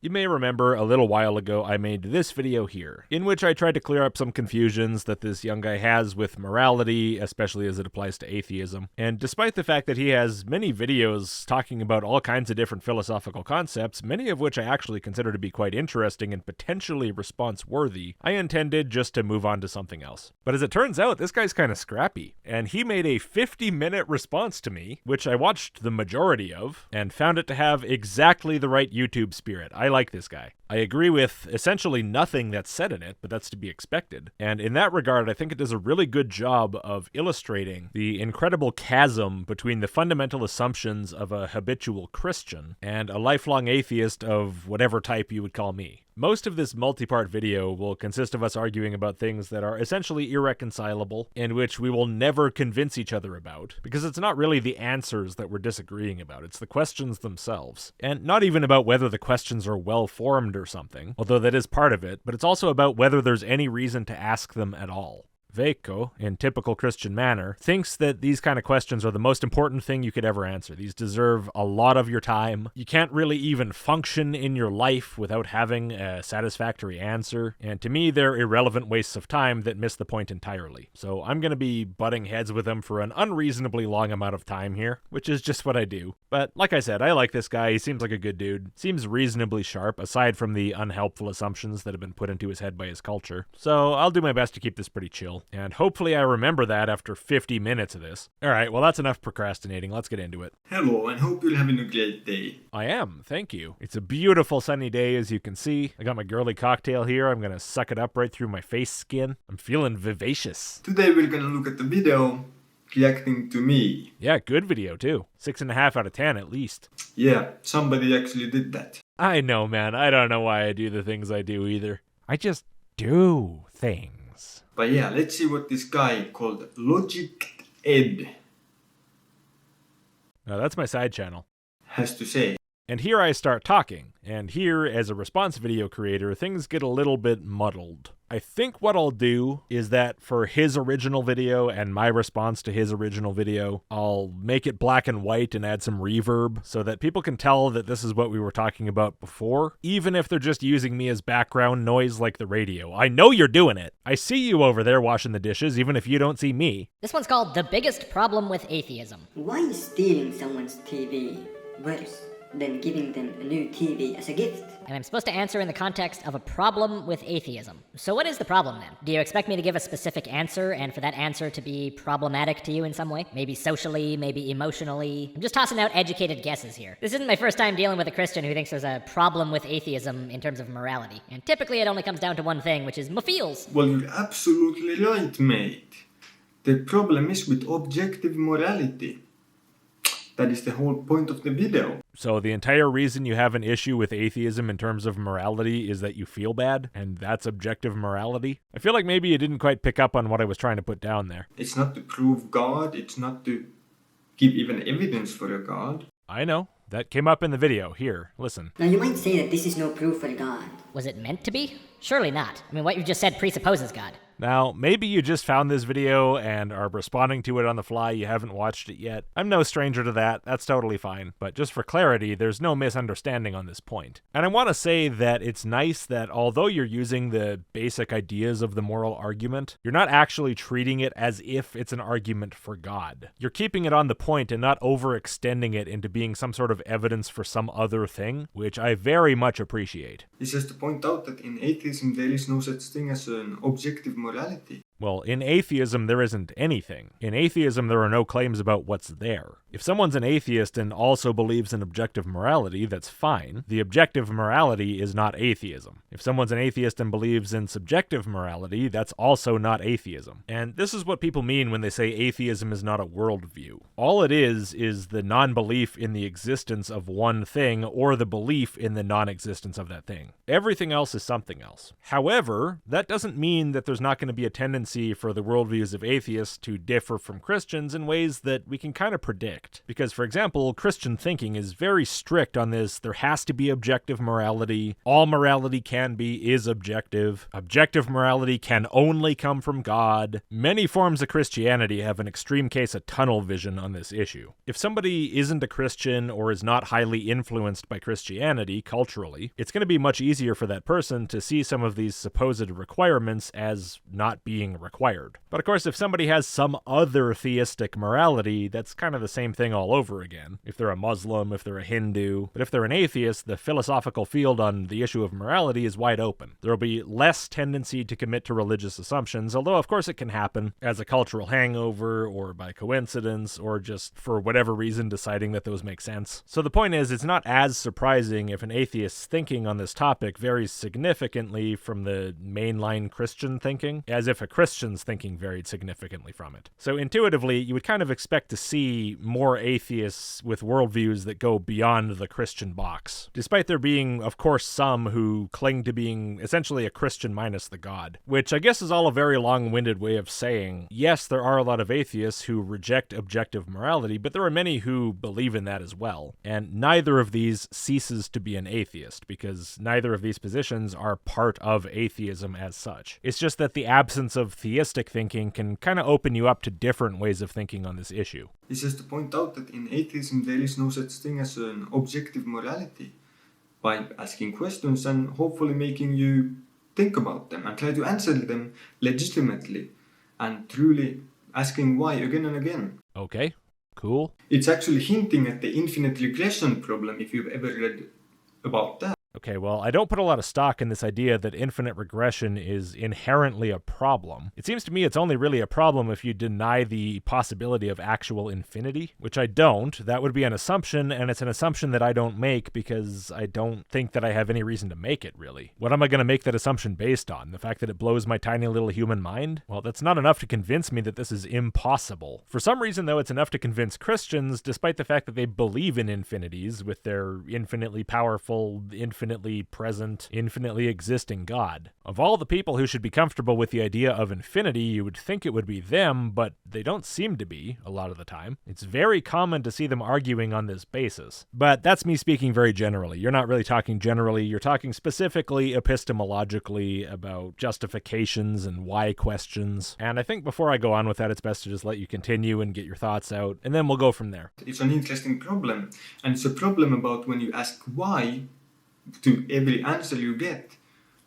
You may remember a little while ago I made this video here, in which I tried to clear up some confusions that this young guy has with morality, especially as it applies to atheism. And despite the fact that he has many videos talking about all kinds of different philosophical concepts, many of which I actually consider to be quite interesting and potentially response-worthy, I intended just to move on to something else. But as it turns out, this guy's kind of scrappy, and he made a 50-minute response to me, which I watched the majority of, and found it to have exactly the right YouTube spirit. I like this guy. I agree with essentially nothing that's said in it, but that's to be expected. And in that regard, I think it does a really good job of illustrating the incredible chasm between the fundamental assumptions of a habitual Christian and a lifelong atheist of whatever type you would call me. Most of this multi-part video will consist of us arguing about things that are essentially irreconcilable, and which we will never convince each other about, because it's not really the answers that we're disagreeing about, it's the questions themselves. And not even about whether the questions are well-formed or something, although that is part of it, but it's also about whether there's any reason to ask them at all. Veikko, in typical Christian manner, thinks that these kind of questions are the most important thing you could ever answer. These deserve a lot of your time. You can't really even function in your life without having a satisfactory answer, and to me, they're irrelevant wastes of time that miss the point entirely. So I'm going to be butting heads with him for an unreasonably long amount of time here, which is just what I do. But like I said, I like this guy. He seems like a good dude. Seems reasonably sharp, aside from the unhelpful assumptions that have been put into his head by his culture. So I'll do my best to keep this pretty chill. And hopefully I remember that after 50 minutes of this. Alright, well that's enough procrastinating. Let's get into it. Hello, and hope you're having a great day. I am, thank you. It's a beautiful sunny day, as you can see. I got my girly cocktail here. I'm gonna suck it up right through my face skin. I'm feeling vivacious. Today we're gonna look at the video reacting to me. Yeah, good video too. 6.5 out of 10 at least. Yeah, somebody actually did that. I know, man. I don't know why I do the things I do either. I just do things. But yeah, let's see what this guy called Logicked Now that's my side channel. has to say. And here I start talking, and here, as a response video creator, things get a little bit muddled. I think what I'll do is that for his original video and my response to his original video, I'll make it black and white and add some reverb so that people can tell that this is what we were talking about before, even if they're just using me as background noise like the radio. I know you're doing it. I see you over there washing the dishes, even if you don't see me. This one's called The Biggest Problem with Atheism. Why is stealing someone's TV worse than giving them a new TV as a gift? And I'm supposed to answer in the context of a problem with atheism. So what is the problem then? Do you expect me to give a specific answer and for that answer to be problematic to you in some way? Maybe socially, maybe emotionally? I'm just tossing out educated guesses here. This isn't my first time dealing with a Christian who thinks there's a problem with atheism in terms of morality. And typically it only comes down to one thing, which is feels. Well, you're absolutely right, mate. The problem is with objective morality. That is the whole point of the video. So the entire reason you have an issue with atheism in terms of morality is that you feel bad, and that's objective morality? I feel like maybe you didn't quite pick up on what I was trying to put down there. It's not to prove God, it's not to give even evidence for a God. I know. That came up in the video. Here, listen. Now you might say that this is no proof for God. Was it meant to be? Surely not. I mean, what you just said presupposes God. Now, maybe you just found this video and are responding to it on the fly, you haven't watched it yet. I'm no stranger to that, that's totally fine. But just for clarity, there's no misunderstanding on this point. And I want to say that it's nice that although you're using the basic ideas of the moral argument, you're not actually treating it as if it's an argument for God. You're keeping it on the point and not overextending it into being some sort of evidence for some other thing, which I very much appreciate. It's just to point out that in atheism there is no such thing as an objective morality. Well, in atheism, there isn't anything. In atheism, there are no claims about what's there. If someone's an atheist and also believes in objective morality, that's fine. The objective morality is not atheism. If someone's an atheist and believes in subjective morality, that's also not atheism. And this is what people mean when they say atheism is not a worldview. All it is the non-belief in the existence of one thing or the belief in the non-existence of that thing. Everything else is something else. However, that doesn't mean that there's not going to be a tendency tendency for the worldviews of atheists to differ from Christians in ways that we can kind of predict. Because, for example, Christian thinking is very strict on this. There has to be objective morality. All morality is objective. Objective morality can only come from God. Many forms of Christianity have an extreme case of tunnel vision on this issue. If somebody isn't a Christian or is not highly influenced by Christianity culturally, it's going to be much easier for that person to see some of these supposed requirements as not being required. But of course, if somebody has some other theistic morality, that's kind of the same thing all over again. If they're a Muslim, if they're a Hindu, but if they're an atheist, the philosophical field on the issue of morality is wide open. There'll be less tendency to commit to religious assumptions, although of course it can happen as a cultural hangover or by coincidence or just for whatever reason deciding that those make sense. So the point is, it's not as surprising if an atheist's thinking on this topic varies significantly from the mainline Christian thinking, as if a Christian's thinking varied significantly from it. So intuitively, you would kind of expect to see more atheists with worldviews that go beyond the Christian box, despite there being, of course, some who cling to being essentially a Christian minus the God, which I guess is all a very long-winded way of saying, yes, there are a lot of atheists who reject objective morality, but there are many who believe in that as well. And neither of these ceases to be an atheist, because neither of these positions are part of atheism as such. It's just that the absence of theistic thinking can kind of open you up to different ways of thinking on this issue. It's just to point out that in atheism there is no such thing as an objective morality. By asking questions and hopefully making you think about them and try to answer them legitimately and truly asking why again and again. Okay, cool. It's actually hinting at the infinite regression problem if you've ever read about that. Okay, well, I don't put a lot of stock in this idea that infinite regression is inherently a problem. It seems to me it's only really a problem if you deny the possibility of actual infinity, which I don't. That would be an assumption, and it's an assumption that I don't make because I don't think that I have any reason to make it, really. What am I going to make that assumption based on? The fact that it blows my tiny little human mind? Well, that's not enough to convince me that this is impossible. For some reason, though, it's enough to convince Christians, despite the fact that they believe in infinities with their infinitely powerful, infinitely present, infinitely existing God. Of all the people who should be comfortable with the idea of infinity, you would think it would be them, but they don't seem to be a lot of the time. It's very common to see them arguing on this basis. But that's me speaking very generally. You're not really talking generally, you're talking specifically epistemologically about justifications and why questions. And I think before I go on with that, it's best to just let you continue and get your thoughts out, and then we'll go from there. It's an interesting problem, and it's a problem about when you ask why to every answer you get.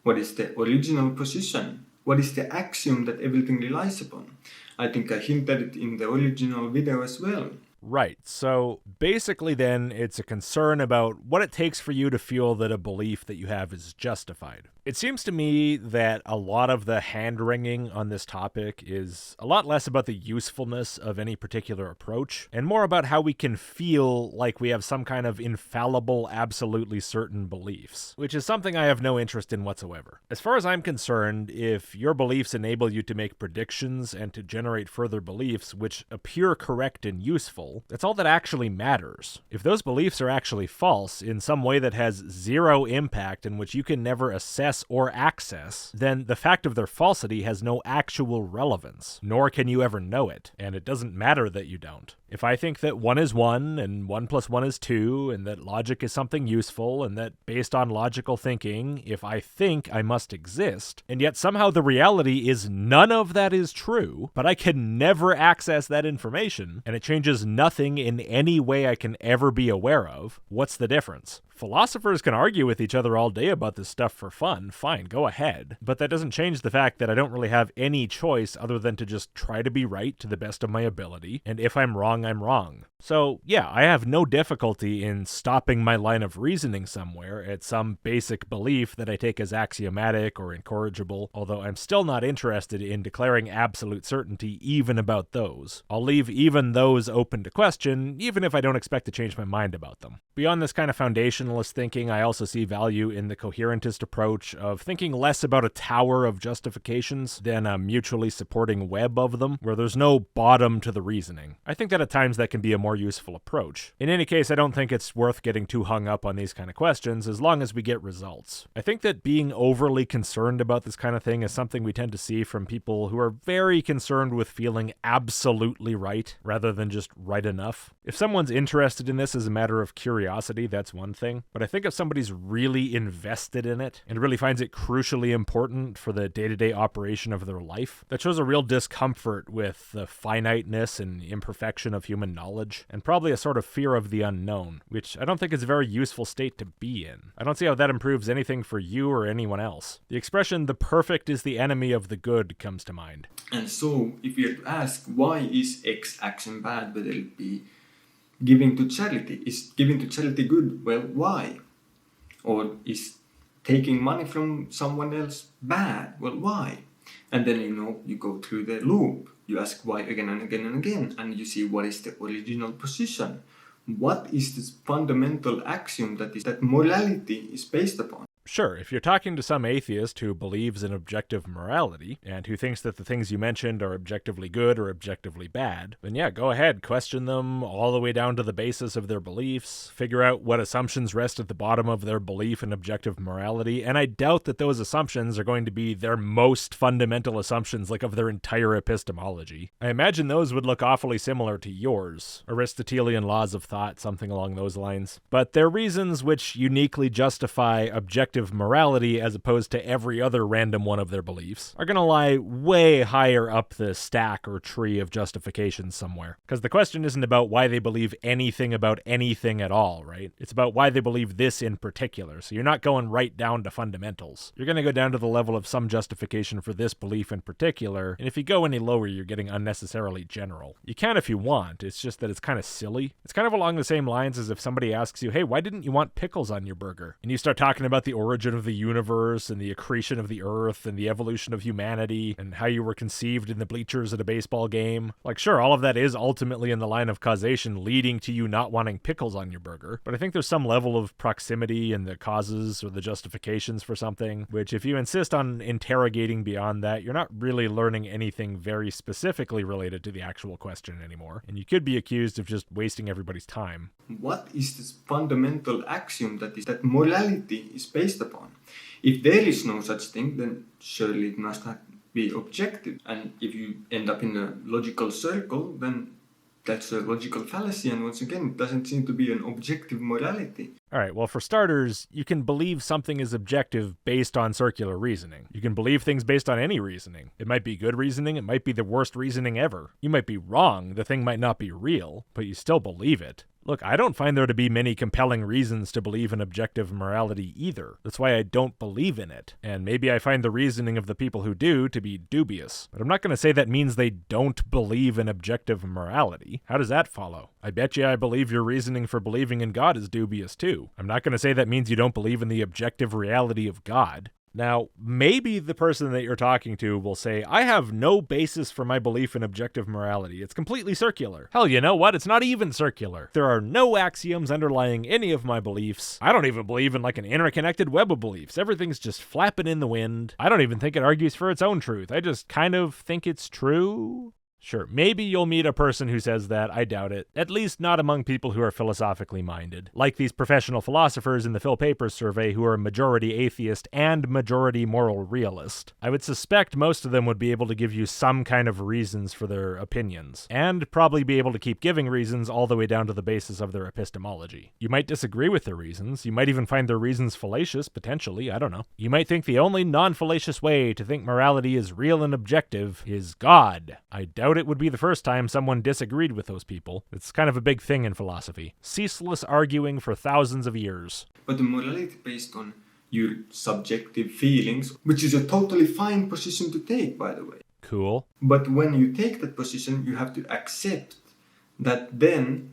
What is the original position? What is the axiom that everything relies upon? I think I hinted it in the original video as well. Right, so basically then it's a concern about what it takes for you to feel that a belief that you have is justified. It seems to me that a lot of the hand-wringing on this topic is a lot less about the usefulness of any particular approach, and more about how we can feel like we have some kind of infallible, absolutely certain beliefs, which is something I have no interest in whatsoever. As far as I'm concerned, if your beliefs enable you to make predictions and to generate further beliefs which appear correct and useful, that's all that actually matters. If those beliefs are actually false in some way that has zero impact and which you can never assess or access, then the fact of their falsity has no actual relevance, nor can you ever know it, and it doesn't matter that you don't. If I think that 1 is 1 and 1 plus 1 is 2 and that logic is something useful and that based on logical thinking, if I think I must exist, and yet somehow the reality is none of that is true, but I can never access that information and it changes nothing in any way I can ever be aware of, what's the difference? Philosophers can argue with each other all day about this stuff for fun, fine, go ahead. But that doesn't change the fact that I don't really have any choice other than to just try to be right to the best of my ability, and if I'm wrong, I'm wrong. So yeah, I have no difficulty in stopping my line of reasoning somewhere at some basic belief that I take as axiomatic or incorrigible, although I'm still not interested in declaring absolute certainty even about those. I'll leave even those open to question, even if I don't expect to change my mind about them. Beyond this kind of foundational foundationalist thinking, I also see value in the coherentist approach of thinking less about a tower of justifications than a mutually supporting web of them, where there's no bottom to the reasoning. I think that at times that can be a more useful approach. In any case, I don't think it's worth getting too hung up on these kind of questions as long as we get results. I think that being overly concerned about this kind of thing is something we tend to see from people who are very concerned with feeling absolutely right rather than just right enough. If someone's interested in this as a matter of curiosity, that's one thing. But I think if somebody's really invested in it and really finds it crucially important for the day-to-day operation of their life, that shows a real discomfort with the finiteness and imperfection of human knowledge, and probably a sort of fear of the unknown, which I don't think is a very useful state to be in. I don't see how that improves anything for you or anyone else. The expression, "the perfect is the enemy of the good," comes to mind. And so, if we are to ask why is X action bad, whether it be giving to charity, is giving to charity good? Well, why? Or is taking money from someone else bad? Well, why? And then you go through the loop. You ask why again and again and again, and you see what is the original position. What is this fundamental axiom that morality is based upon? Sure, if you're talking to some atheist who believes in objective morality, and who thinks that the things you mentioned are objectively good or objectively bad, then yeah, go ahead, question them all the way down to the basis of their beliefs, figure out what assumptions rest at the bottom of their belief in objective morality, and I doubt that those assumptions are going to be their most fundamental assumptions, like of their entire epistemology. I imagine those would look awfully similar to yours, Aristotelian laws of thought, something along those lines. But they're reasons which uniquely justify objective morality as opposed to every other random one of their beliefs are going to lie way higher up the stack or tree of justifications somewhere. Because the question isn't about why they believe anything about anything at all, right? It's about why they believe this in particular. So you're not going right down to fundamentals. You're going to go down to the level of some justification for this belief in particular, and if you go any lower, you're getting unnecessarily general. You can if you want, it's just that it's kind of silly. It's kind of along the same lines as if somebody asks you, "Hey, why didn't you want pickles on your burger?" And you start talking about the origin of the universe and the accretion of the earth and the evolution of humanity and how you were conceived in the bleachers at a baseball game. Like, sure, all of that is ultimately in the line of causation leading to you not wanting pickles on your burger, but I think there's some level of proximity in the causes or the justifications for something, which if you insist on interrogating beyond that, you're not really learning anything very specifically related to the actual question anymore, and you could be accused of just wasting everybody's time. What is this fundamental axiom that morality is based upon? If there is no such thing, then surely it must not be objective. And if you end up in a logical circle, then that's a logical fallacy. And once again, it doesn't seem to be an objective morality. All right, well, for starters, you can believe something is objective based on circular reasoning. You can believe things based on any reasoning. It might be good reasoning, it might be the worst reasoning ever. You might be wrong, the thing might not be real, but you still believe it. Look, I don't find there to be many compelling reasons to believe in objective morality either. That's why I don't believe in it. And maybe I find the reasoning of the people who do to be dubious. But I'm not going to say that means they don't believe in objective morality. How does that follow? I bet you I believe your reasoning for believing in God is dubious too. I'm not going to say that means you don't believe in the objective reality of God. Now, maybe the person that you're talking to will say, "I have no basis for my belief in objective morality. It's completely circular." Hell, you know what? It's not even circular. There are no axioms underlying any of my beliefs. I don't even believe in like an interconnected web of beliefs. Everything's just flapping in the wind. I don't even think it argues for its own truth. I just kind of think it's true. Sure, maybe you'll meet a person who says that. I doubt it. At least not among people who are philosophically minded. Like these professional philosophers in the Phil Papers survey who are majority atheist and majority moral realist. I would suspect most of them would be able to give you some kind of reasons for their opinions, and probably be able to keep giving reasons all the way down to the basis of their epistemology. You might disagree with their reasons. You might even find their reasons fallacious, potentially. I don't know. You might think the only non-fallacious way to think morality is real and objective is God. I doubt it would be the first time someone disagreed with those people. It's kind of a big thing in philosophy. Ceaseless arguing for thousands of years. But the morality based on your subjective feelings, which is a totally fine position to take, by the way. Cool. But when you take that position, you have to accept that then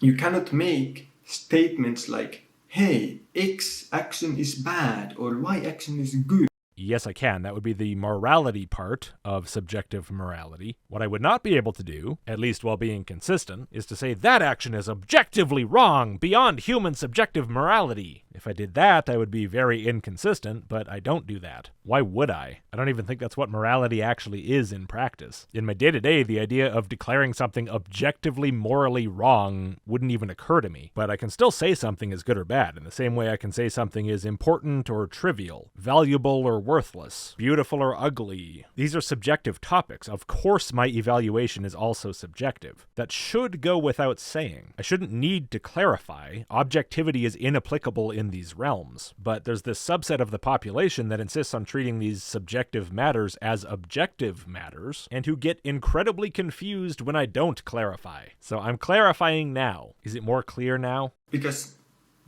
you cannot make statements like, "Hey, X action is bad," or "Y action is good." Yes, I can. That would be the morality part of subjective morality. What I would not be able to do, at least while being consistent, is to say that action is objectively wrong, beyond human subjective morality. If I did that, I would be very inconsistent, but I don't do that. Why would I? I don't even think that's what morality actually is in practice. In my day-to-day, the idea of declaring something objectively morally wrong wouldn't even occur to me. But I can still say something is good or bad, in the same way I can say something is important or trivial, valuable or worthless, beautiful or ugly. These are subjective topics. Of course my evaluation is also subjective. That should go without saying. I shouldn't need to clarify. Objectivity is inapplicable in these realms. But there's this subset of the population that insists on treating these subjective matters as objective matters, and who get incredibly confused when I don't clarify. So I'm clarifying now. Is it more clear now? Because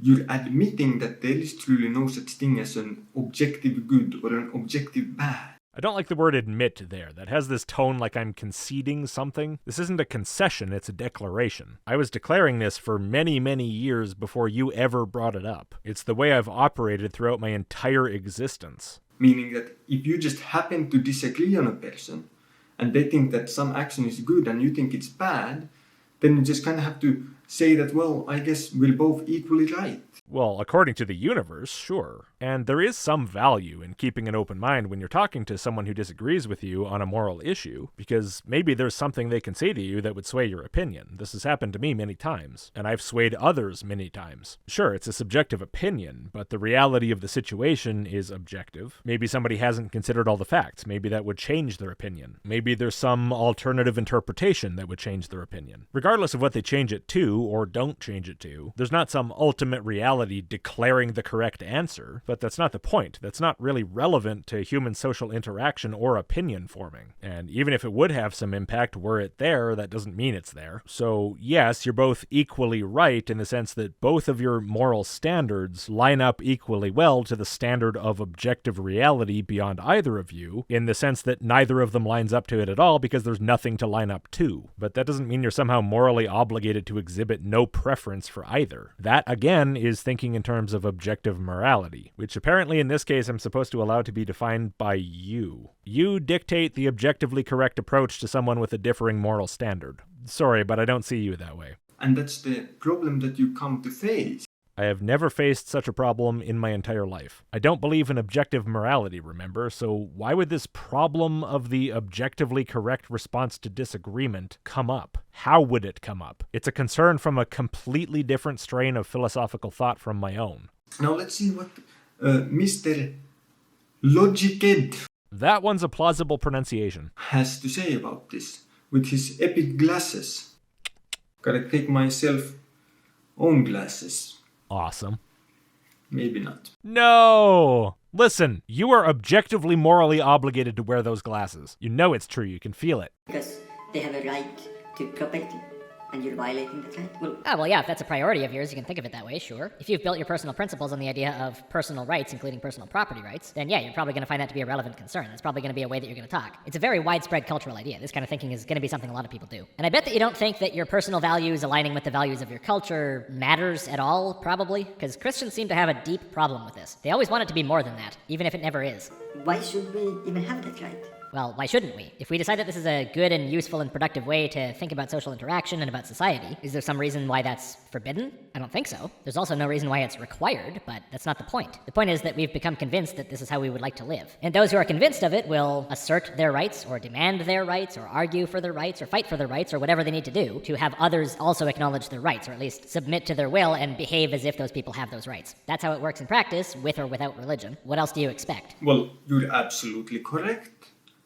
you're admitting that there is truly no such thing as an objective good or an objective bad. I don't like the word admit there. That has this tone like I'm conceding something. This isn't a concession, it's a declaration. I was declaring this for many, many years before you ever brought it up. It's the way I've operated throughout my entire existence. Meaning that if you just happen to disagree on a person, and they think that some action is good and you think it's bad, then you just kind of have to say that, well, I guess we're both equally right. Well, according to the universe, sure. And there is some value in keeping an open mind when you're talking to someone who disagrees with you on a moral issue, because maybe there's something they can say to you that would sway your opinion. This has happened to me many times, and I've swayed others many times. Sure, it's a subjective opinion, but the reality of the situation is objective. Maybe somebody hasn't considered all the facts. Maybe that would change their opinion. Maybe there's some alternative interpretation that would change their opinion. Regardless of what they change it to, or don't change it to, there's not some ultimate reality declaring the correct answer, but that's not the point. That's not really relevant to human social interaction or opinion forming. And even if it would have some impact were it there, that doesn't mean it's there. So yes, you're both equally right in the sense that both of your moral standards line up equally well to the standard of objective reality beyond either of you, in the sense that neither of them lines up to it at all because there's nothing to line up to. But that doesn't mean you're somehow morally obligated to exhibit no preference for either. That, again, is thinking in terms of objective morality, which apparently in this case I'm supposed to allow to be defined by you. You dictate the objectively correct approach to someone with a differing moral standard. Sorry, but I don't see you that way. And that's the problem that you come to face. I have never faced such a problem in my entire life. I don't believe in objective morality, remember, so why would this problem of the objectively correct response to disagreement come up? How would it come up? It's a concern from a completely different strain of philosophical thought from my own. Now let's see what Mr. Logicked That one's a plausible pronunciation. has to say about this with his epic glasses. Gotta take myself own glasses. Awesome. Maybe not. No! Listen, you are objectively morally obligated to wear those glasses. You know it's true, you can feel it. Because they have a right to property, and you're violating that right. Well, yeah, if that's a priority of yours, you can think of it that way, sure. If you've built your personal principles on the idea of personal rights, including personal property rights, then yeah, you're probably going to find that to be a relevant concern. That's probably going to be a way that you're going to talk. It's a very widespread cultural idea. This kind of thinking is going to be something a lot of people do. And I bet that you don't think that your personal values aligning with the values of your culture matters at all, probably, because Christians seem to have a deep problem with this. They always want it to be more than that, even if it never is. Why should we even have that right? Well, why shouldn't we? If we decide that this is a good and useful and productive way to think about social interaction and about society, is there some reason why that's forbidden? I don't think so. There's also no reason why it's required, but that's not the point. The point is that we've become convinced that this is how we would like to live. And those who are convinced of it will assert their rights, or demand their rights, or argue for their rights, or fight for their rights, or whatever they need to do to have others also acknowledge their rights, or at least submit to their will and behave as if those people have those rights. That's how it works in practice, with or without religion. What else do you expect? Well, you're absolutely correct.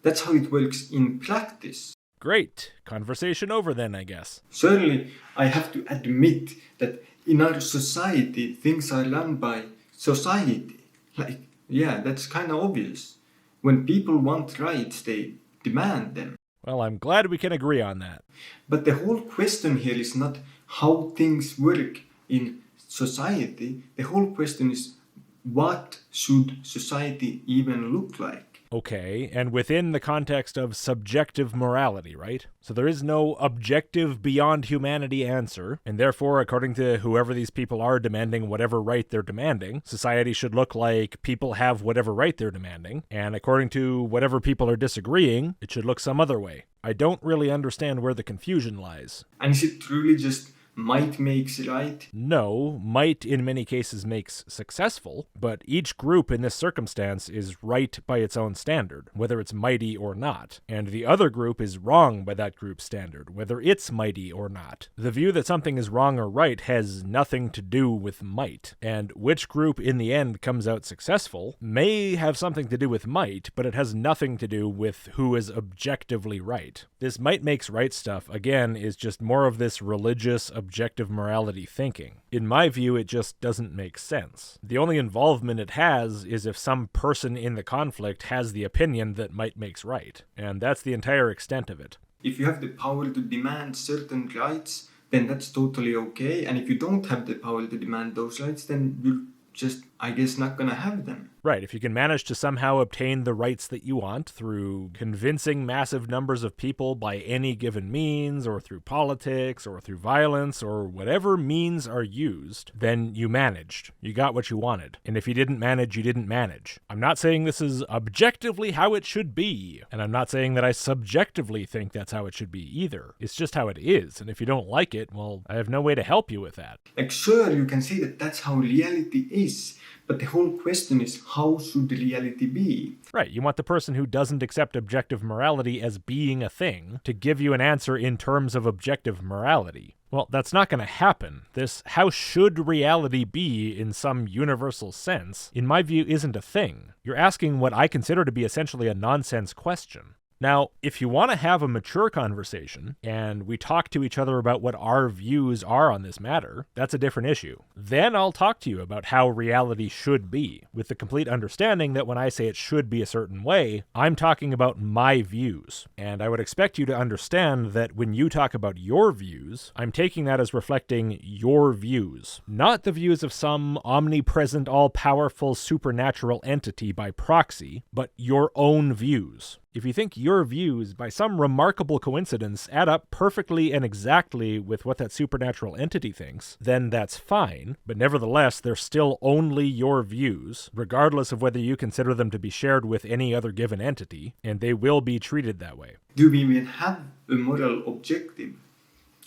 That's how it works in practice. Great. Conversation over then, I guess. Certainly, I have to admit that in our society, things are run by society. Like, yeah, that's kind of obvious. When people want rights, they demand them. Well, I'm glad we can agree on that. But the whole question here is not how things work in society. The whole question is, what should society even look like? Okay, and within the context of subjective morality, right? So there is no objective beyond humanity answer, and therefore, according to whoever these people are demanding whatever right they're demanding, society should look like people have whatever right they're demanding, and according to whatever people are disagreeing, it should look some other way. I don't really understand where the confusion lies. And is it truly just might makes right? No, might in many cases makes successful, but each group in this circumstance is right by its own standard, whether it's mighty or not, and the other group is wrong by that group's standard, whether it's mighty or not. The view that something is wrong or right has nothing to do with might, and which group in the end comes out successful may have something to do with might, but it has nothing to do with who is objectively right. This might makes right stuff, again, is just more of this religious objective morality thinking. In my view, it just doesn't make sense. The only involvement it has is if some person in the conflict has the opinion that might makes right, and that's the entire extent of it. If you have the power to demand certain rights, then that's totally okay, and if you don't have the power to demand those rights, then you're just, I guess, not gonna have them. Right, if you can manage to somehow obtain the rights that you want through convincing massive numbers of people by any given means, or through politics, or through violence, or whatever means are used, then you managed. You got what you wanted. And if you didn't manage, you didn't manage. I'm not saying this is objectively how it should be, and I'm not saying that I subjectively think that's how it should be either. It's just how it is, and if you don't like it, well, I have no way to help you with that. Like, sure, you can say that that's how reality is, but the whole question is, how should reality be? Right, you want the person who doesn't accept objective morality as being a thing to give you an answer in terms of objective morality. Well, that's not going to happen. This how should reality be in some universal sense, in my view, isn't a thing. You're asking what I consider to be essentially a nonsense question. Now, if you want to have a mature conversation, and we talk to each other about what our views are on this matter, that's a different issue. Then I'll talk to you about how reality should be, with the complete understanding that when I say it should be a certain way, I'm talking about my views. And I would expect you to understand that when you talk about your views, I'm taking that as reflecting your views, not the views of some omnipresent, all-powerful, supernatural entity by proxy, but your own views. If you think your views, by some remarkable coincidence, add up perfectly and exactly with what that supernatural entity thinks, then that's fine, but nevertheless, they're still only your views, regardless of whether you consider them to be shared with any other given entity, and they will be treated that way. Do we even have a moral objective,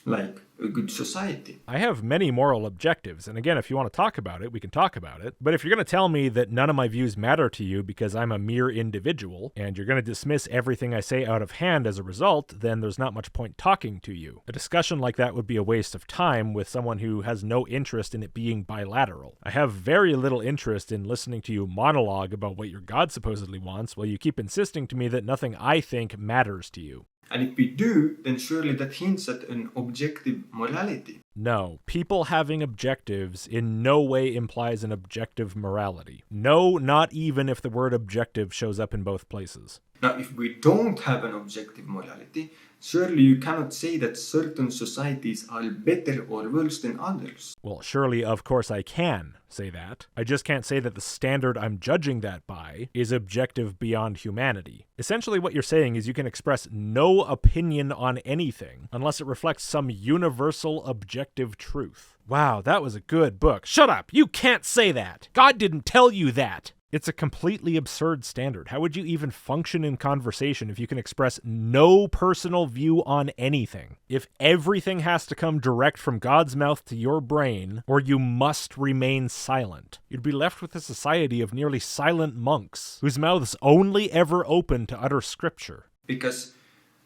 like a good society? I have many moral objectives, and again, if you want to talk about it, we can talk about it. But if you're going to tell me that none of my views matter to you because I'm a mere individual, and you're going to dismiss everything I say out of hand as a result, then there's not much point talking to you. A discussion like that would be a waste of time with someone who has no interest in it being bilateral. I have very little interest in listening to you monologue about what your God supposedly wants while you keep insisting to me that nothing I think matters to you. And if we do, then surely that hints at an objective morality. No, people having objectives in no way implies an objective morality. No, not even if the word objective shows up in both places. Now, if we don't have an objective morality, surely you cannot say that certain societies are better or worse than others. Well, surely, of course I can say that. I just can't say that the standard I'm judging that by is objective beyond humanity. Essentially what you're saying is you can express no opinion on anything unless it reflects some universal objective truth. Wow, that was a good book. Shut up! You can't say that! God didn't tell you that! It's a completely absurd standard. How would you even function in conversation if you can express no personal view on anything? If everything has to come direct from God's mouth to your brain, or you must remain silent, you'd be left with a society of nearly silent monks, whose mouths only ever open to utter scripture. Because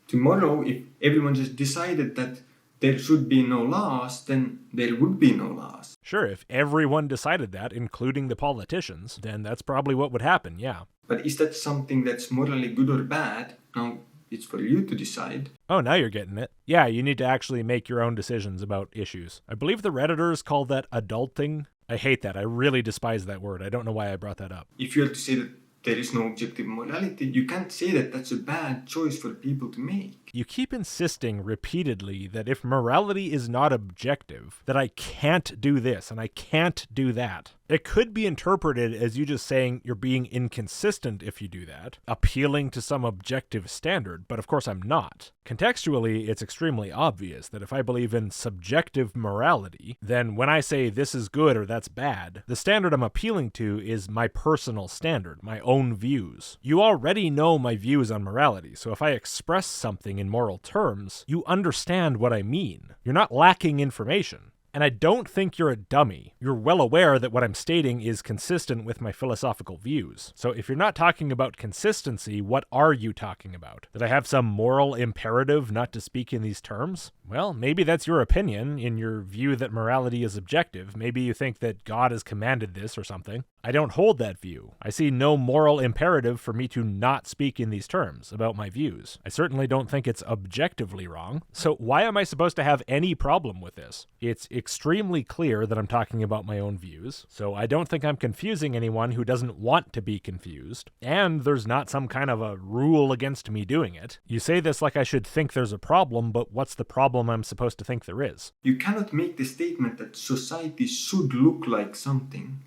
tomorrow, if everyone just decided that there should be no laws, then there would be no laws. Sure, if everyone decided that, including the politicians, then that's probably what would happen, yeah. But is that something that's morally good or bad? Now, it's for you to decide. Oh, now you're getting it. Yeah, you need to actually make your own decisions about issues. I believe the Redditors call that adulting. I hate that. I really despise that word. I don't know why I brought that up. If you're to say that there is no objective morality, you can't say that that's a bad choice for people to make. You keep insisting repeatedly that if morality is not objective, that I can't do this and I can't do that. It could be interpreted as you just saying you're being inconsistent if you do that, appealing to some objective standard, but of course I'm not. Contextually, it's extremely obvious that if I believe in subjective morality, then when I say this is good or that's bad, the standard I'm appealing to is my personal standard, my own views. You already know my views on morality, so if I express something in moral terms, you understand what I mean. You're not lacking information. And I don't think you're a dummy. You're well aware that what I'm stating is consistent with my philosophical views. So if you're not talking about consistency, what are you talking about? That I have some moral imperative not to speak in these terms? Well, maybe that's your opinion in your view that morality is objective. Maybe you think that God has commanded this or something. I don't hold that view. I see no moral imperative for me to not speak in these terms about my views. I certainly don't think it's objectively wrong. So why am I supposed to have any problem with this? It's extremely clear that I'm talking about my own views, so I don't think I'm confusing anyone who doesn't want to be confused, and there's not some kind of a rule against me doing it. You say this like I should think there's a problem, but what's the problem I'm supposed to think there is? You cannot make the statement that society should look like something.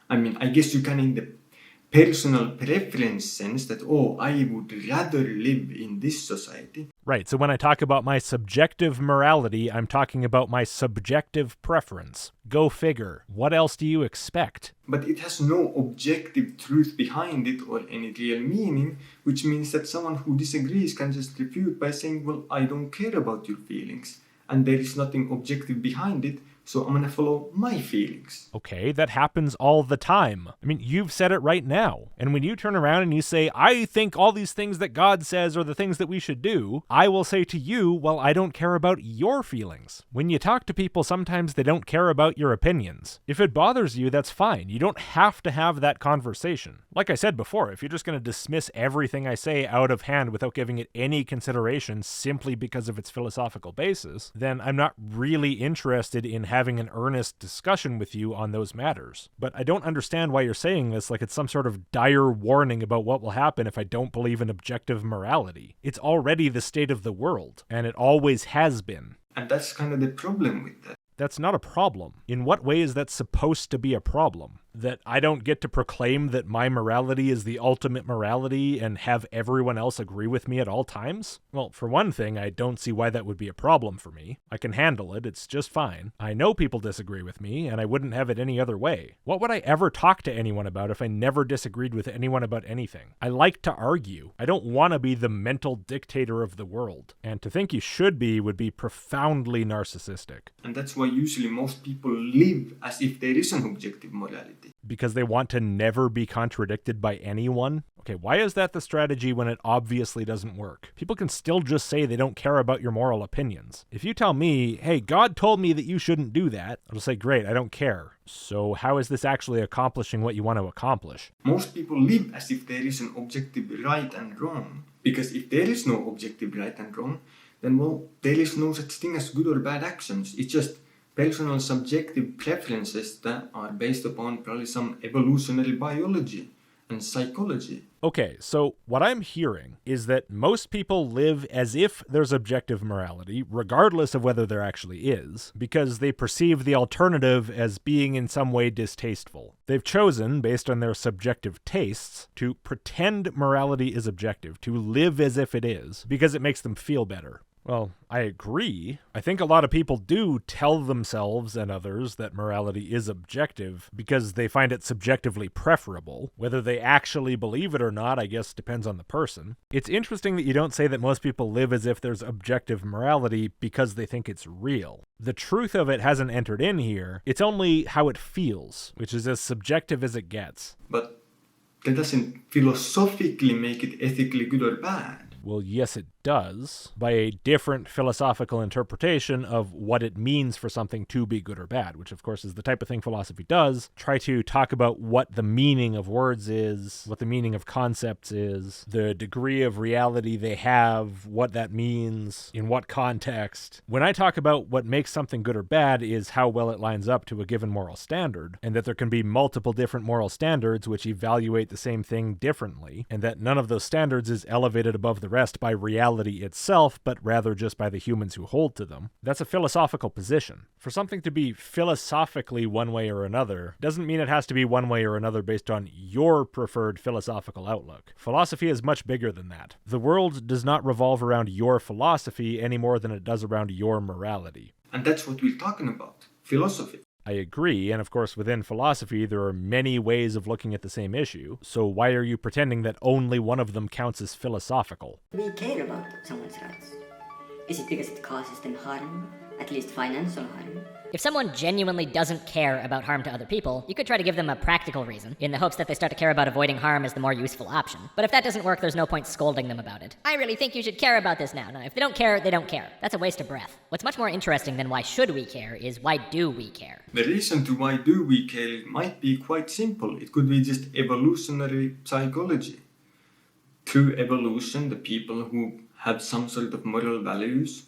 I mean, I guess you can in the personal preference sense that, oh, I would rather live in this society. Right, so when I talk about my subjective morality, I'm talking about my subjective preference. Go figure. What else do you expect? But it has no objective truth behind it or any real meaning, which means that someone who disagrees can just refute by saying, well, I don't care about your feelings, and there is nothing objective behind it, so I'm gonna follow my feelings. Okay, that happens all the time. I mean, you've said it right now. And when you turn around and you say, I think all these things that God says are the things that we should do, I will say to you, well, I don't care about your feelings. When you talk to people, sometimes they don't care about your opinions. If it bothers you, that's fine. You don't have to have that conversation. Like I said before, if you're just going to dismiss everything I say out of hand without giving it any consideration simply because of its philosophical basis, then I'm not really interested in having an earnest discussion with you on those matters. But I don't understand why you're saying this like it's some sort of dire warning about what will happen if I don't believe in objective morality. It's already the state of the world, and it always has been. And that's kind of the problem with that. That's not a problem. In what way is that supposed to be a problem? That I don't get to proclaim that my morality is the ultimate morality and have everyone else agree with me at all times? Well, for one thing, I don't see why that would be a problem for me. I can handle it, it's just fine. I know people disagree with me, and I wouldn't have it any other way. What would I ever talk to anyone about if I never disagreed with anyone about anything? I like to argue. I don't want to be the mental dictator of the world. And to think you should be would be profoundly narcissistic. And that's why usually most people live as if there is an objective morality. Because they want to never be contradicted by anyone? Okay, why is that the strategy when it obviously doesn't work? People can still just say they don't care about your moral opinions. If you tell me, hey, God told me that you shouldn't do that, I'll say, great, I don't care. So how is this actually accomplishing what you want to accomplish? Most people live as if there is an objective right and wrong. Because if there is no objective right and wrong, then, well, there is no such thing as good or bad actions. It's just personal subjective preferences that are based upon probably some evolutionary biology and psychology. Okay, so what I'm hearing is that most people live as if there's objective morality, regardless of whether there actually is, because they perceive the alternative as being in some way distasteful. They've chosen, based on their subjective tastes, to pretend morality is objective, to live as if it is, because it makes them feel better. Well, I agree. I think a lot of people do tell themselves and others that morality is objective because they find it subjectively preferable. Whether they actually believe it or not, I guess depends on the person. It's interesting that you don't say that most people live as if there's objective morality because they think it's real. The truth of it hasn't entered in here. It's only how it feels, which is as subjective as it gets. But that doesn't philosophically make it ethically good or bad. Well, yes, it does, by a different philosophical interpretation of what it means for something to be good or bad, which of course is the type of thing philosophy does. Try to talk about what the meaning of words is, what the meaning of concepts is, the degree of reality they have, what that means, in what context. When I talk about what makes something good or bad is how well it lines up to a given moral standard, and that there can be multiple different moral standards which evaluate the same thing differently, and that none of those standards is elevated above the addressed by reality itself, but rather just by the humans who hold to them. That's a philosophical position. For something to be philosophically one way or another doesn't mean it has to be one way or another based on your preferred philosophical outlook. Philosophy is much bigger than that. The world does not revolve around your philosophy any more than it does around your morality. And that's what we're talking about, philosophy. I agree, and of course within philosophy there are many ways of looking at the same issue, so why are you pretending that only one of them counts as philosophical? We care about someone's rights. Is it because it causes them harm? At least financial harm? If someone genuinely doesn't care about harm to other people, you could try to give them a practical reason, in the hopes that they start to care about avoiding harm as the more useful option. But if that doesn't work, there's no point scolding them about it. I really think you should care about this now. No, if they don't care, they don't care. That's a waste of breath. What's much more interesting than why should we care is why do we care? The reason to why do we care might be quite simple. It could be just evolutionary psychology. Through evolution, the people who have some sort of moral values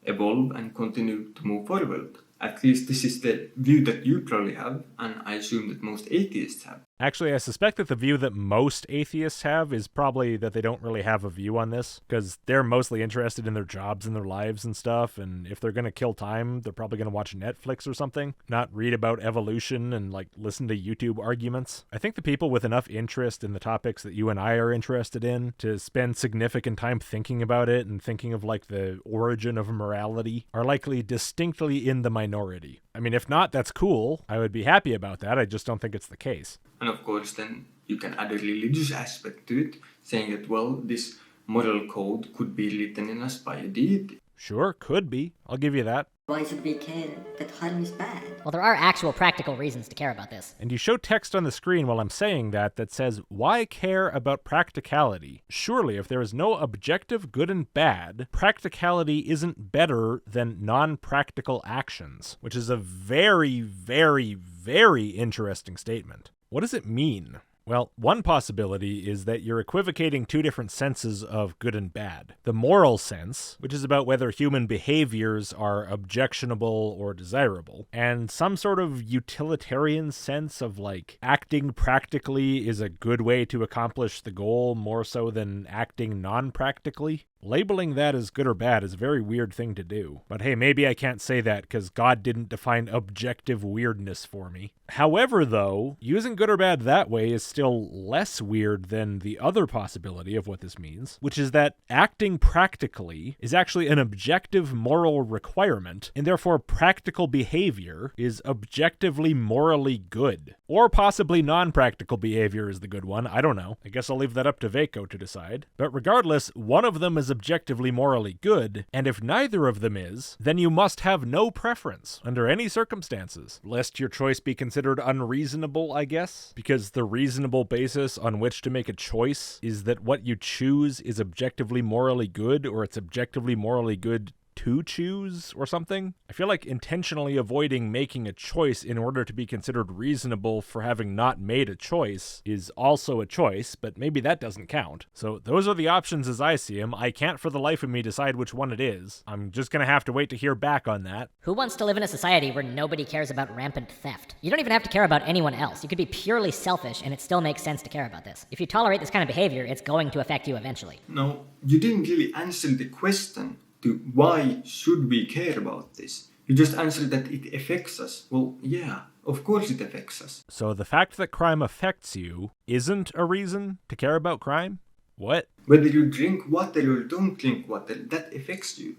evolve and continue to move forward. At least this is the view that you probably have, and I assume that most atheists have. Actually, I suspect that the view that most atheists have is probably that they don't really have a view on this, because they're mostly interested in their jobs and their lives and stuff, and if they're going to kill time, they're probably going to watch Netflix or something, not read about evolution and, listen to YouTube arguments. I think the people with enough interest in the topics that you and I are interested in to spend significant time thinking about it and thinking of, the origin of morality are likely distinctly in the minority. I mean, if not, that's cool. I would be happy about that. I just don't think it's the case. And of course, then you can add a religious aspect to it, saying that, well, this moral code could be written in us by a deity. Sure, could be. I'll give you that. Why should we care that harm is bad? Well, there are actual practical reasons to care about this. And you show text on the screen while I'm saying that says, why care about practicality? Surely, if there is no objective good and bad, practicality isn't better than non-practical actions, which is a very, very, very interesting statement. What does it mean? Well, one possibility is that you're equivocating two different senses of good and bad. The moral sense, which is about whether human behaviors are objectionable or desirable, and some sort of utilitarian sense of acting practically is a good way to accomplish the goal more so than acting non-practically. Labeling that as good or bad is a very weird thing to do. But hey, maybe I can't say that because God didn't define objective weirdness for me. However, though, using good or bad that way is still less weird than the other possibility of what this means, which is that acting practically is actually an objective moral requirement, and therefore practical behavior is objectively morally good. Or possibly non-practical behavior is the good one, I don't know. I guess I'll leave that up to Veikko to decide. But regardless, one of them is objectively morally good, and if neither of them is, then you must have no preference under any circumstances, lest your choice be considered unreasonable, I guess, because the reasonable basis on which to make a choice is that what you choose is objectively morally good, or it's objectively morally good to choose or something. I feel like intentionally avoiding making a choice in order to be considered reasonable for having not made a choice is also a choice, but maybe that doesn't count. So those are the options as I see them. I can't for the life of me decide which one it is. I'm just gonna have to wait to hear back on that. Who wants to live in a society where nobody cares about rampant theft? You don't even have to care about anyone else. You could be purely selfish and it still makes sense to care about this. If you tolerate this kind of behavior, it's going to affect you eventually. No, you didn't really answer the question to why should we care about this. You just answered that it affects us. Well, yeah, of course it affects us. So the fact that crime affects you isn't a reason to care about crime? What? Whether you drink water or don't drink water, that affects you.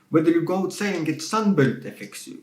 Whether you go outside and get sunburned affects you.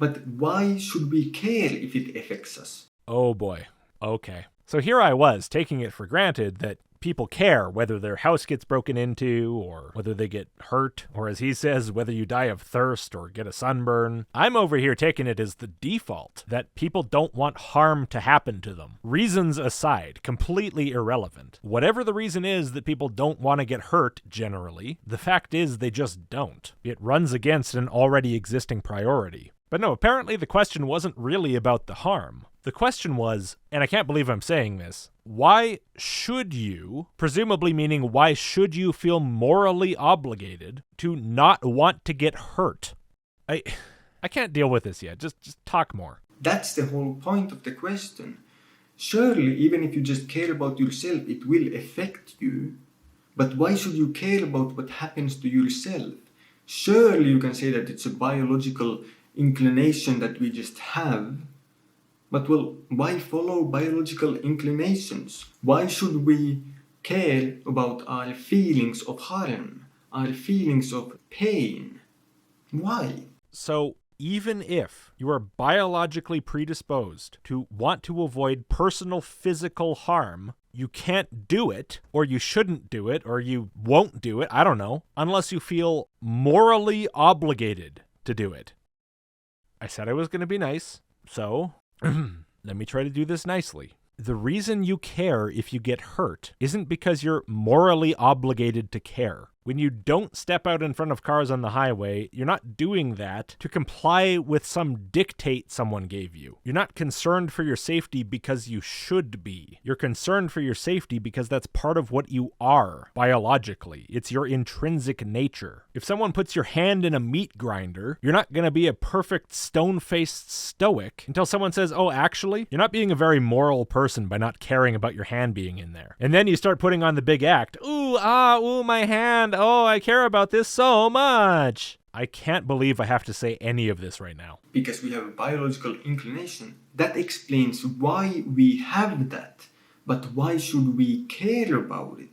But why should we care if it affects us? Oh boy. Okay. So here I was, taking it for granted that people care whether their house gets broken into, or whether they get hurt, or as he says, whether you die of thirst or get a sunburn. I'm over here taking it as the default that people don't want harm to happen to them. Reasons aside, completely irrelevant. Whatever the reason is that people don't want to get hurt, generally, the fact is they just don't. It runs against an already existing priority. But no, apparently the question wasn't really about the harm. The question was, and I can't believe I'm saying this, why should you, presumably meaning why should you feel morally obligated to not want to get hurt? I can't deal with this yet. Just talk more. That's the whole point of the question. Surely, even if you just care about yourself, it will affect you. But why should you care about what happens to yourself? Surely you can say that it's a biological inclination that we just have. But well, why follow biological inclinations? Why should we care about our feelings of harm, our feelings of pain? Why? So even if you are biologically predisposed to want to avoid personal physical harm, you can't do it, or you shouldn't do it, or you won't do it, I don't know, unless you feel morally obligated to do it. I said I was going to be nice, so let me try to do this nicely. The reason you care if you get hurt isn't because you're morally obligated to care. When you don't step out in front of cars on the highway, you're not doing that to comply with some dictate someone gave you. You're not concerned for your safety because you should be. You're concerned for your safety because that's part of what you are, biologically. It's your intrinsic nature. If someone puts your hand in a meat grinder, you're not going to be a perfect stone-faced stoic until someone says, oh, actually, you're not being a very moral person by not caring about your hand being in there. And then you start putting on the big act. Ooh, my hand. Oh, I care about this so much. I can't believe I have to say any of this right now. Because we have a biological inclination. That explains why we have that. But why should we care about it?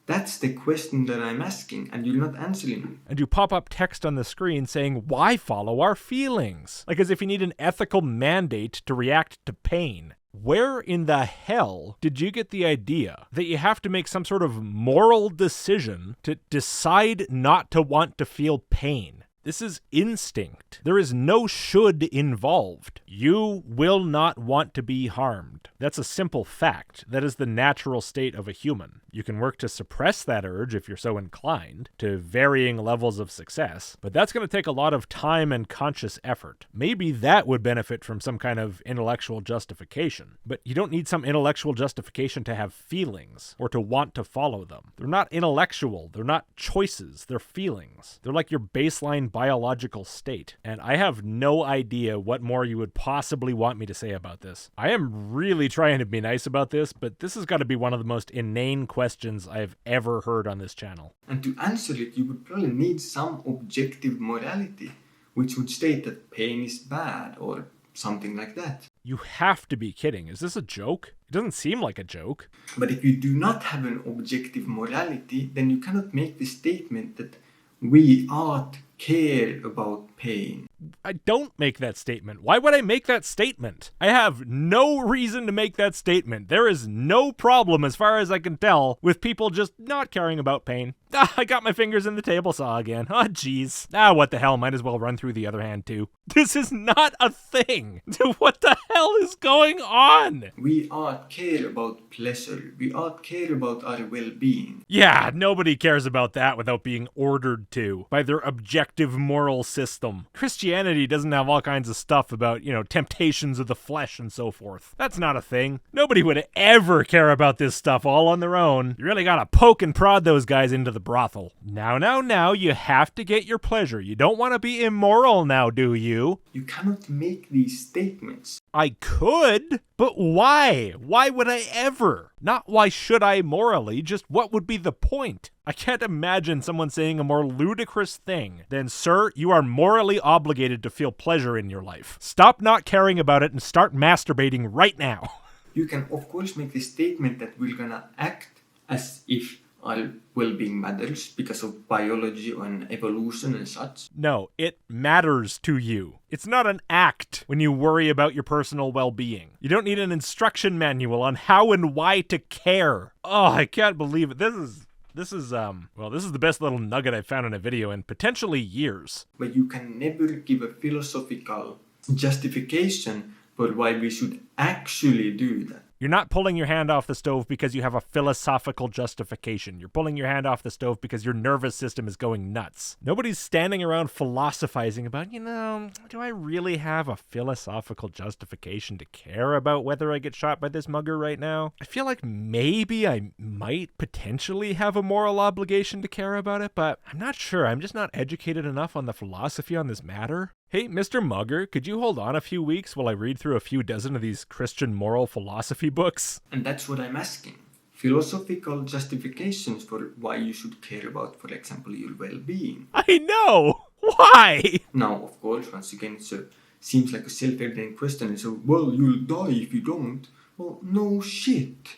That's the question that I'm asking, and you're not answering me. And you pop up text on the screen saying, why follow our feelings? Like as if you need an ethical mandate to react to pain. Where in the hell did you get the idea that you have to make some sort of moral decision to decide not to want to feel pain? This is instinct. There is no should involved. You will not want to be harmed. That's a simple fact. That is the natural state of a human. You can work to suppress that urge if you're so inclined, to varying levels of success, but that's going to take a lot of time and conscious effort. Maybe that would benefit from some kind of intellectual justification, but you don't need some intellectual justification to have feelings or to want to follow them. They're not intellectual. They're not choices. They're feelings. They're like your baseline biological state. And I have no idea what more you would possibly want me to say about this. I am really trying to be nice about this, but this has got to be one of the most inane questions I've ever heard on this channel. And to answer it, you would probably need some objective morality, which would state that pain is bad or something like that. You have to be kidding. Is this a joke? It doesn't seem like a joke. But if you do not have an objective morality, then you cannot make the statement that we ought care about pain. I don't make that statement. Why would I make that statement? I have no reason to make that statement. There is no problem, as far as I can tell, with people just not caring about pain. I got my fingers in the table saw again. Oh, jeez. What the hell? Might as well run through the other hand, too. This is not a thing. What the hell is going on? We ought care about pleasure. We ought care about our well-being. Yeah, nobody cares about that without being ordered to by their objective moral system. Christianity doesn't have all kinds of stuff about, temptations of the flesh and so forth. That's not a thing. Nobody would ever care about this stuff all on their own. You really gotta poke and prod those guys into the brothel. Now, you have to get your pleasure. You don't want to be immoral now, do you? You cannot make these statements. I could, but why? Why would I ever? Not why should I morally, just what would be the point? I can't imagine someone saying a more ludicrous thing than, sir, you are morally obligated to feel pleasure in your life. Stop not caring about it and start masturbating right now. You can, of course, make the statement that we're gonna act as if our well-being matters because of biology and evolution and such. No, it matters to you. It's not an act when you worry about your personal well-being. You don't need an instruction manual on how and why to care. Oh, I can't believe it. This is the best little nugget I've found in a video in potentially years. But you can never give a philosophical justification for why we should actually do that. You're not pulling your hand off the stove because you have a philosophical justification. You're pulling your hand off the stove because your nervous system is going nuts. Nobody's standing around philosophizing about, do I really have a philosophical justification to care about whether I get shot by this mugger right now? I feel like maybe I might potentially have a moral obligation to care about it, but I'm not sure. I'm just not educated enough on the philosophy on this matter. Hey, Mr. Mugger, could you hold on a few weeks while I read through a few dozen of these Christian moral philosophy books? And that's what I'm asking. philosophical justifications for why you should care about, for example, your well-being. I know! Why? Now, of course, once again, it seems like a self-evident question. So, well, you'll die if you don't. Well, no shit.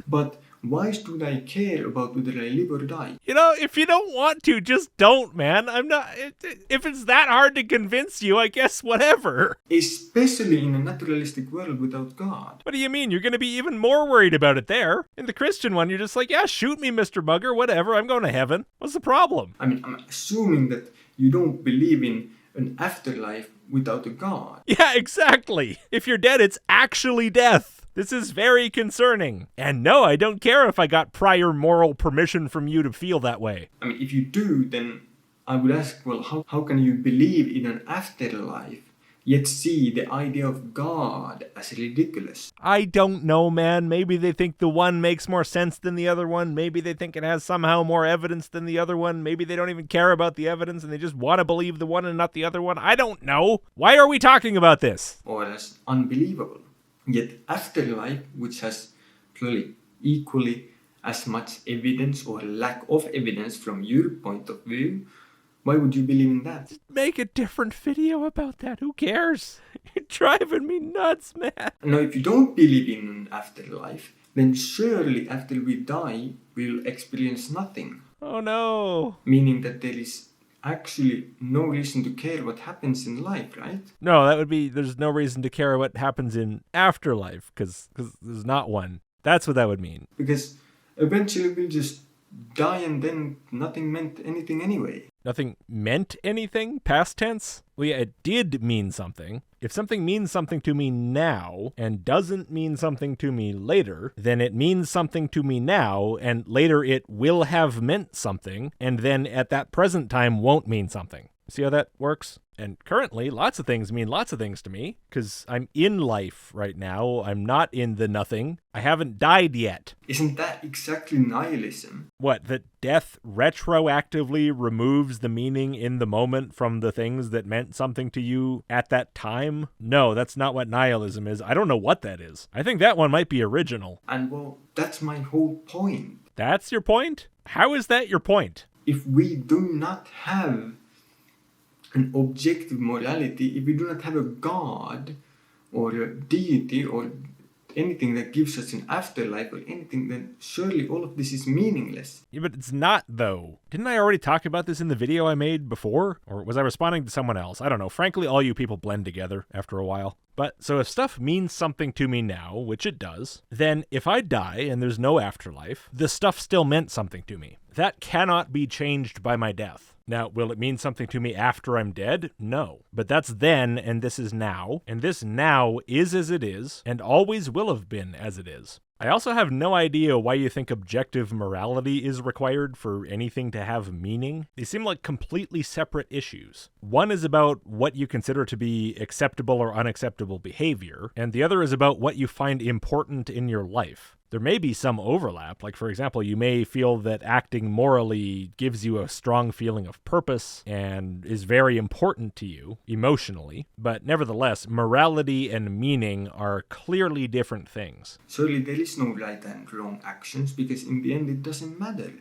But why should I care about whether I live or die? You know, if you don't want to, just don't, man. If it's that hard to convince you, I guess whatever. Especially in a naturalistic world without God. What do you mean? You're going to be even more worried about it there. In the Christian one, you're just like, yeah, shoot me, Mr. Mugger, whatever, I'm going to heaven. What's the problem? I mean, I'm assuming that you don't believe in an afterlife without a God. Yeah, exactly. If you're dead, it's actually death. This is very concerning. And no, I don't care if I got prior moral permission from you to feel that way. I mean, if you do, then I would ask, well, how can you believe in an afterlife, yet see the idea of God as ridiculous? I don't know, man. Maybe they think the one makes more sense than the other one. Maybe they think it has somehow more evidence than the other one. Maybe they don't even care about the evidence and they just want to believe the one and not the other one. I don't know. Why are we talking about this? Or as unbelievable. Yet afterlife, which has clearly equally as much evidence or lack of evidence from your point of view, why would you believe in that? Make a different video about that. Who cares? You're driving me nuts, man. Now, if you don't believe in an afterlife, then surely after we die, we'll experience nothing. Oh no. Meaning that there is actually no reason to care what happens in life, right? No, that would be, there's no reason to care what happens in afterlife, because there's not one. That's what that would mean. Because eventually we'll just die and then nothing meant anything anyway. Nothing meant anything? Past tense? Well, yeah, it did mean something. If something means something to me now and doesn't mean something to me later, then it means something to me now, and later it will have meant something, and then at that present time won't mean something. See how that works? And currently, lots of things mean lots of things to me, because I'm in life right now. I'm not in the nothing. I haven't died yet. Isn't that exactly nihilism? What, that death retroactively removes the meaning in the moment from the things that meant something to you at that time? No, that's not what nihilism is. I don't know what that is. I think that one might be original. And well, that's my whole point. That's your point? How is that your point? If we do not have an objective morality, if we do not have a God or a deity or anything that gives us an afterlife or anything, then surely all of this is meaningless. Yeah, but it's not, though. Didn't I already talk about this in the video I made before? Or was I responding to someone else? I don't know. Frankly, all you people blend together after a while. But, so if stuff means something to me now, which it does, then if I die and there's no afterlife, the stuff still meant something to me. That cannot be changed by my death. Now, will it mean something to me after I'm dead? No. But that's then, and this is now, and this now is as it is, and always will have been as it is. I also have no idea why you think objective morality is required for anything to have meaning. They seem like completely separate issues. One is about what you consider to be acceptable or unacceptable behavior, and the other is about what you find important in your life. There may be some overlap, like for example, you may feel that acting morally gives you a strong feeling of purpose and is very important to you emotionally, but nevertheless, morality and meaning are clearly different things. Surely there is no right and wrong actions, because in the end it doesn't matter.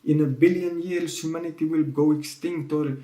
In 1 billion years humanity will go extinct, or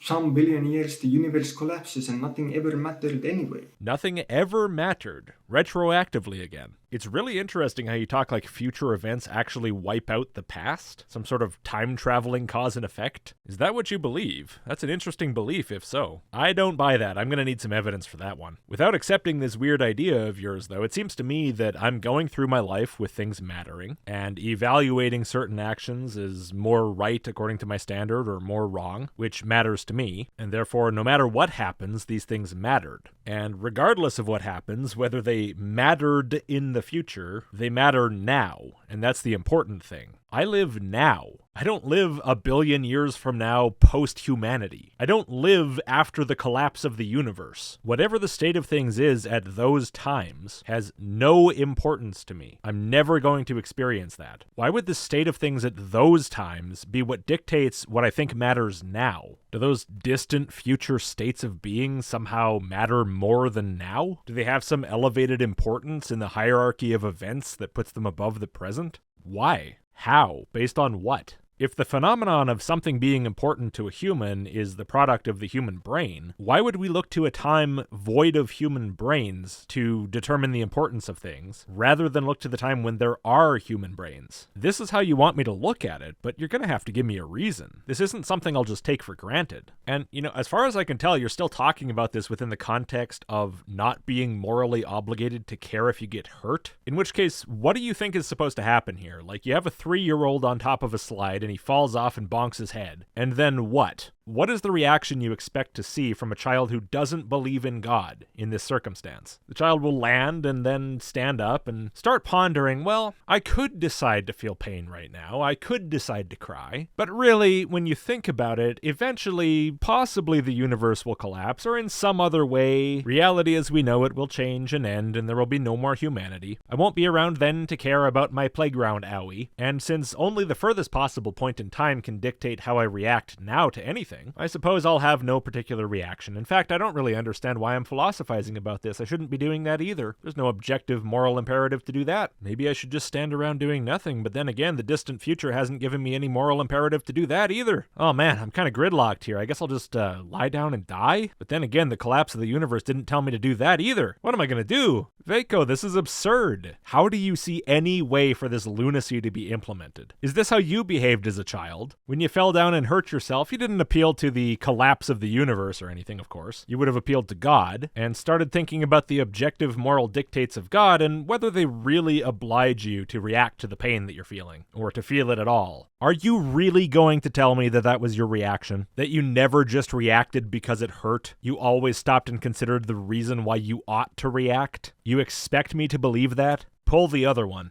some billion years the universe collapses and nothing ever mattered anyway. Nothing ever mattered, retroactively again. It's really interesting how you talk like future events actually wipe out the past? Some sort of time-traveling cause and effect? Is that what you believe? That's an interesting belief, if so. I don't buy that. I'm gonna need some evidence for that one. Without accepting this weird idea of yours, though, it seems to me that I'm going through my life with things mattering, and evaluating certain actions is more right according to my standard or more wrong, which matters to me, and therefore no matter what happens, these things mattered. And regardless of what happens, whether they mattered in the future, they matter now, and that's the important thing. I live now. I don't live a billion years from now post-humanity. I don't live after the collapse of the universe. Whatever the state of things is at those times has no importance to me. I'm never going to experience that. Why would the state of things at those times be what dictates what I think matters now? Do those distant future states of being somehow matter more than now? Do they have some elevated importance in the hierarchy of events that puts them above the present? Why? How? Based on what? If the phenomenon of something being important to a human is the product of the human brain, why would we look to a time void of human brains to determine the importance of things, rather than look to the time when there are human brains? This is how you want me to look at it, but you're gonna have to give me a reason. This isn't something I'll just take for granted. And, as far as I can tell, you're still talking about this within the context of not being morally obligated to care if you get hurt. In which case, what do you think is supposed to happen here? Like, you have a 3-year-old on top of a slide, and he falls off and bonks his head. And then what? What is the reaction you expect to see from a child who doesn't believe in God in this circumstance? The child will land and then stand up and start pondering, well, I could decide to feel pain right now. I could decide to cry. But really, when you think about it, eventually, possibly the universe will collapse, or in some other way, reality as we know it will change and end, and there will be no more humanity. I won't be around then to care about my playground owie. And since only the furthest possible point in time can dictate how I react now to anything, I suppose I'll have no particular reaction. In fact, I don't really understand why I'm philosophizing about this. I shouldn't be doing that either. There's no objective moral imperative to do that. Maybe I should just stand around doing nothing, but then again, the distant future hasn't given me any moral imperative to do that either. Oh man, I'm kind of gridlocked here. I guess I'll just lie down and die? But then again, the collapse of the universe didn't tell me to do that either. What am I gonna do? Veikko, this is absurd. How do you see any way for this lunacy to be implemented? Is this how you behaved as a child? When you fell down and hurt yourself, you didn't appeal to the collapse of the universe or anything, of course. You would have appealed to God and started thinking about the objective moral dictates of God and whether they really oblige you to react to the pain that you're feeling, or to feel it at all. Are you really going to tell me that that was your reaction? That you never just reacted because it hurt? You always stopped and considered the reason why you ought to react? You expect me to believe that? Pull the other one.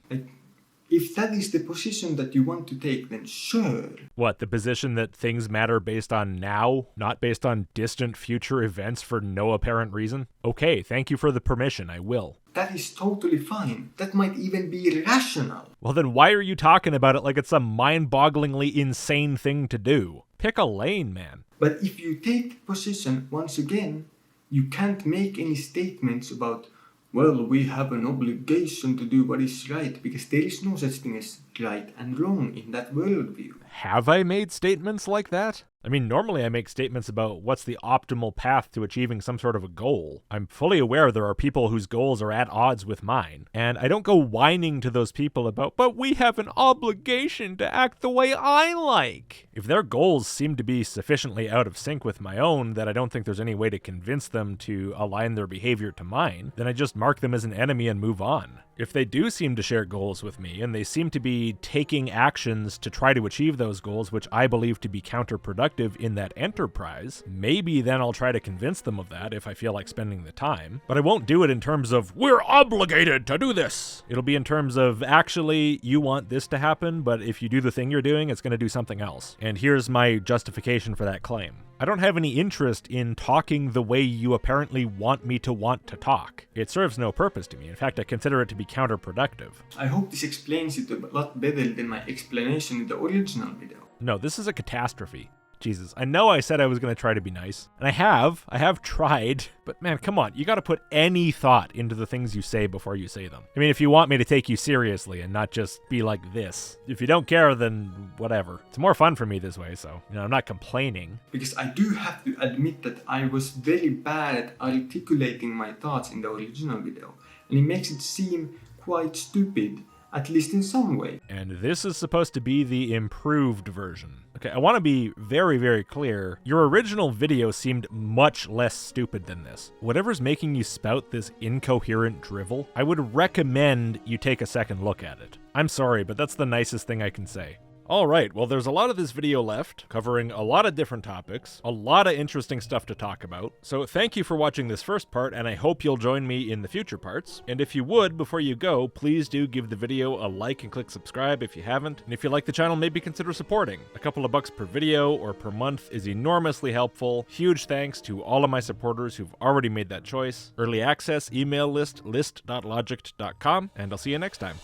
If that is the position that you want to take, then sure. What, the position that things matter based on now, not based on distant future events for no apparent reason? Okay, thank you for the permission, I will. That is totally fine. That might even be rational. Well then why are you talking about it like it's some mind-bogglingly insane thing to do? Pick a lane, man. But if you take the position, once again, you can't make any statements about, well, we have an obligation to do what is right, because there is no such thing as right and wrong in that worldview. Have I made statements like that? I mean, normally I make statements about what's the optimal path to achieving some sort of a goal. I'm fully aware there are people whose goals are at odds with mine, and I don't go whining to those people about, but we have an obligation to act the way I like. If their goals seem to be sufficiently out of sync with my own that I don't think there's any way to convince them to align their behavior to mine, then I just mark them as an enemy and move on. If they do seem to share goals with me, and they seem to be taking actions to try to achieve those goals, which I believe to be counterproductive in that enterprise, maybe then I'll try to convince them of that if I feel like spending the time. But I won't do it in terms of, we're obligated to do this. It'll be in terms of, actually, you want this to happen, but if you do the thing you're doing, it's going to do something else. And here's my justification for that claim. I don't have any interest in talking the way you apparently want me to want to talk. It serves no purpose to me. In fact, I consider it to be counterproductive. I hope this explains it a lot better than my explanation in the original video. No, this is a catastrophe. Jesus, I know I said I was going to try to be nice, and I have tried, but man, come on, you got to put any thought into the things you say before you say them. I mean, if you want me to take you seriously and not just be like this. If you don't care, then whatever. It's more fun for me this way, so, I'm not complaining. Because I do have to admit that I was very bad at articulating my thoughts in the original video, and it makes it seem quite stupid. At least in some way. And this is supposed to be the improved version. Okay, I want to be very, very clear. Your original video seemed much less stupid than this. Whatever's making you spout this incoherent drivel, I would recommend you take a second look at it. I'm sorry, but that's the nicest thing I can say. Alright, well there's a lot of this video left, covering a lot of different topics, a lot of interesting stuff to talk about, so thank you for watching this first part, and I hope you'll join me in the future parts. And if you would, before you go, please do give the video a like and click subscribe if you haven't, and if you like the channel, maybe consider supporting. A couple of bucks per video or per month is enormously helpful. Huge thanks to all of my supporters who've already made that choice. Early access, email list, list.logicked.com, and I'll see you next time.